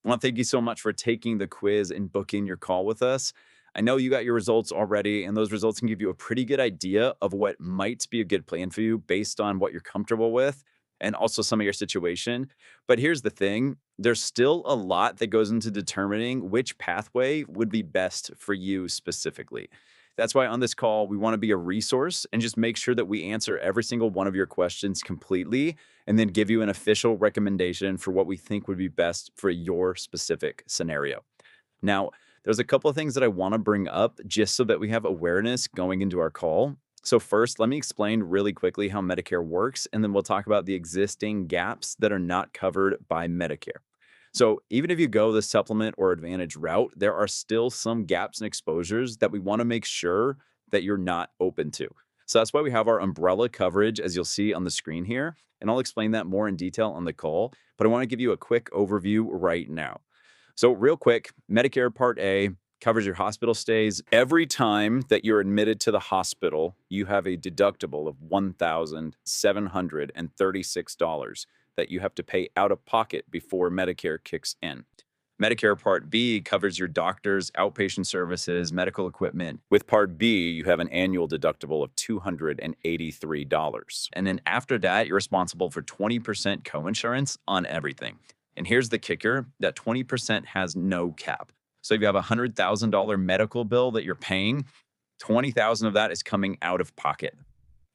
I want to thank you so much for taking the quiz and booking your call with us. I know you got your results already, and those results can give you a pretty good idea of what might be a good plan for you based on what you're comfortable with and also some of your situation. But here's the thing, there's still a lot that goes into determining which pathway would be best for you specifically. That's why on this call, we want to be a resource and just make sure that we answer every single one of your questions completely and then give you an official recommendation for what we think would be best for your specific scenario. Now, there's a couple of things that I want to bring up just so that we have awareness going into our call. So, first, let me explain really quickly how Medicare works, and then we'll talk about the existing gaps that are not covered by Medicare. So, even if you go the supplement or advantage route, there are still some gaps and exposures that we want to make sure that you're not open to. So, that's why we have our umbrella coverage, as you'll see on the screen here. And I'll explain that more in detail on the call, but I want to give you a quick overview right now. So, real quick, Medicare Part A covers your hospital stays. Every time that you're admitted to the hospital, you have a deductible of $1,736 that you have to pay out of pocket before Medicare kicks in. Medicare Part B covers your doctors, outpatient services, medical equipment. With Part B, you have an annual deductible of $283. And then after that, you're responsible for 20% coinsurance on everything. And here's the kicker, that 20% has no cap. So if you have a $100,000 medical bill that you're paying, 20,000 of that is coming out of pocket.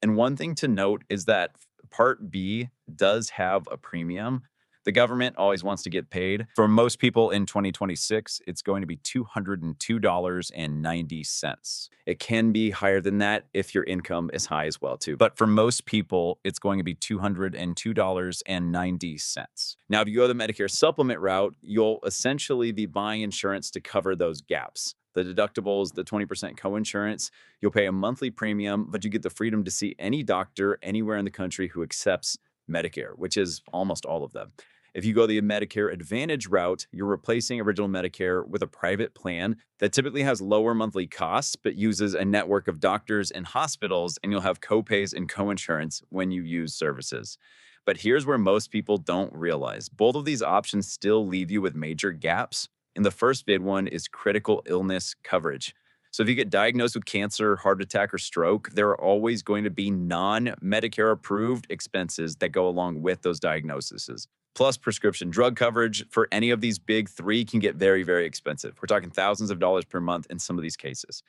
And one thing to note is that Part B does have a premium. The government always wants to get paid. For most people in 2026, it's going to be $202.90. It can be higher than that if your income is high as well too. But for most people, it's going to be $202.90. Now, if you go the Medicare supplement route, you'll essentially be buying insurance to cover those gaps. The deductibles, the 20% coinsurance, you'll pay a monthly premium, but you get the freedom to see any doctor anywhere in the country who accepts Medicare, which is almost all of them. If you go the Medicare Advantage route, you're replacing original Medicare with a private plan that typically has lower monthly costs, but uses a network of doctors and hospitals, and you'll have copays and coinsurance when you use services. But here's where most people don't realize both of these options still leave you with major gaps. And the first big one is critical illness coverage. So if you get diagnosed with cancer, heart attack, or stroke, there are always going to be non-Medicare approved expenses that go along with those diagnoses. Plus, prescription drug coverage for any of these big three can get very, very expensive. We're talking thousands of dollars per month in some of these cases.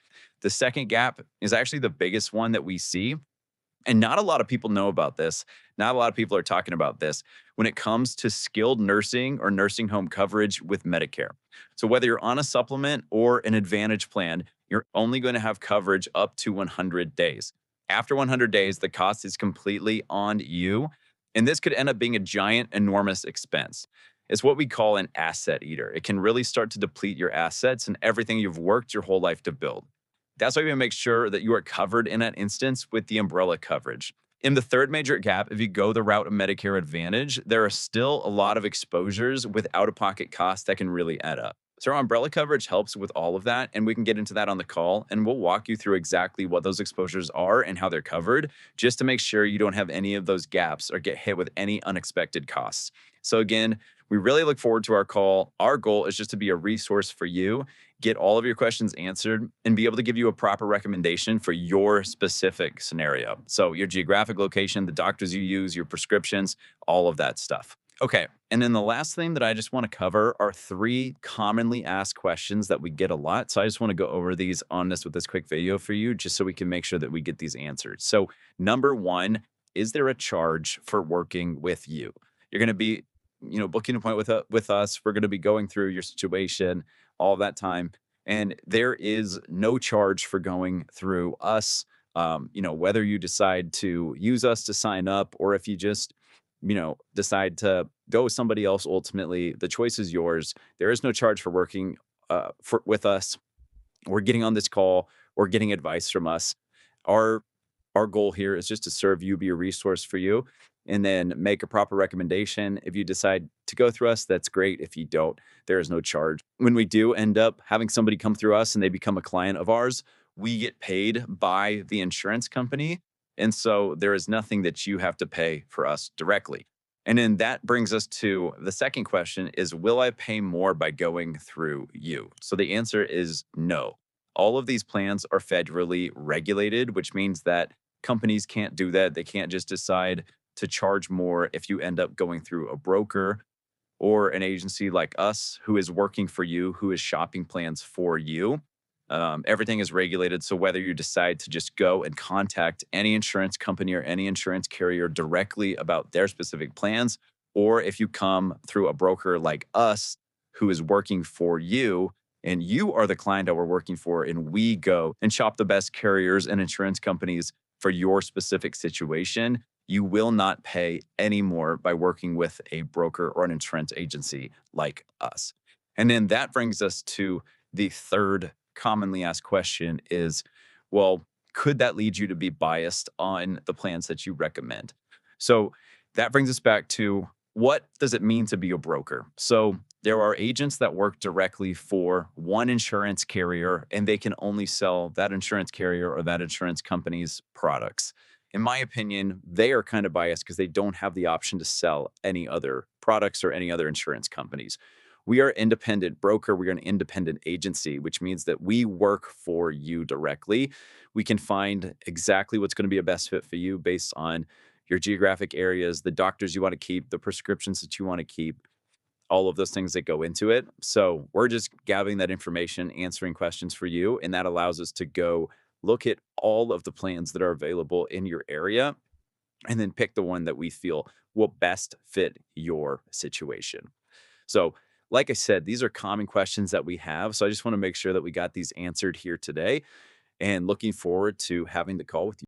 The second gap is actually the biggest one that we see. And not a lot of people know about this. Not a lot of people are talking about this when it comes to skilled nursing or nursing home coverage with Medicare. So, whether you're on a supplement or an advantage plan, you're only going to have coverage up to 100 days. After 100 days, the cost is completely on you. And this could end up being a giant, enormous expense. It's what we call an asset eater. It can really start to deplete your assets and everything you've worked your whole life to build. That's why we make sure that you are covered in that instance with the umbrella coverage. In the third major gap, if you go the route of Medicare Advantage, there are still a lot of exposures with out of pocket costs that can really add up. So, our umbrella coverage helps with all of that, and we can get into that on the call, and we'll walk you through exactly what those exposures are and how they're covered, just to make sure you don't have any of those gaps or get hit with any unexpected costs. So, again, we really look forward to our call. Our goal is just to be a resource for you, get all of your questions answered, and be able to give you a proper recommendation for your specific scenario. So, your geographic location, the doctors you use, your prescriptions, all of that stuff. Okay. And then the last thing that I just want to cover are three commonly asked questions that we get a lot. So I just want to go over these on this with this quick video for you, just so we can make sure that we get these answered. So, number one, is there a charge for working with you? You're going to be, booking an appointment with us. We're going to be going through your situation all that time. And there is no charge for going through us. Whether you decide to use us to sign up or if you just decide to go with somebody else, ultimately, the choice is yours. There is no charge for working with us or getting on this call or getting advice from us. Our our goal here is just to serve you, be a resource for you, and then make a proper recommendation. If you decide to go through us, that's great. If you don't, there is no charge. When we do end up having somebody come through us and they become a client of ours, we get paid by the insurance company. And so there is nothing that you have to pay for us directly. And then that brings us to the second question is, will I pay more by going through you? So the answer is no. All of these plans are federally regulated, which means that companies can't do that. They can't just decide to charge more if you end up going through a broker or an agency like us who is working for you, who is shopping plans for you. Everything is regulated. So whether you decide to just go and contact any insurance company or any insurance carrier directly about their specific plans, or if you come through a broker like us who is working for you and you are the client that we're working for, and we go and shop the best carriers and insurance companies for your specific situation, you will not pay any more by working with a broker or an insurance agency like us. And then that brings us to the third commonly asked question is, well, could that lead you to be biased on the plans that you recommend? So that brings us back to, what does it mean to be a broker? So there are agents that work directly for one insurance carrier and they can only sell that insurance carrier or that insurance company's products. In my opinion, they are kind of biased because they don't have the option to sell any other products or any other insurance companies. We are independent broker, we are an independent agency, which means that we work for you directly. We can find exactly what's going to be a best fit for you based on your geographic areas, the doctors you want to keep, the prescriptions that you want to keep, all of those things that go into it. So we're just gathering that information, answering questions for you, and that allows us to go look at all of the plans that are available in your area and then pick the one that we feel will best fit your situation. So, like I said, these are common questions that we have. So I just want to make sure that we got these answered here today, and looking forward to having the call with you.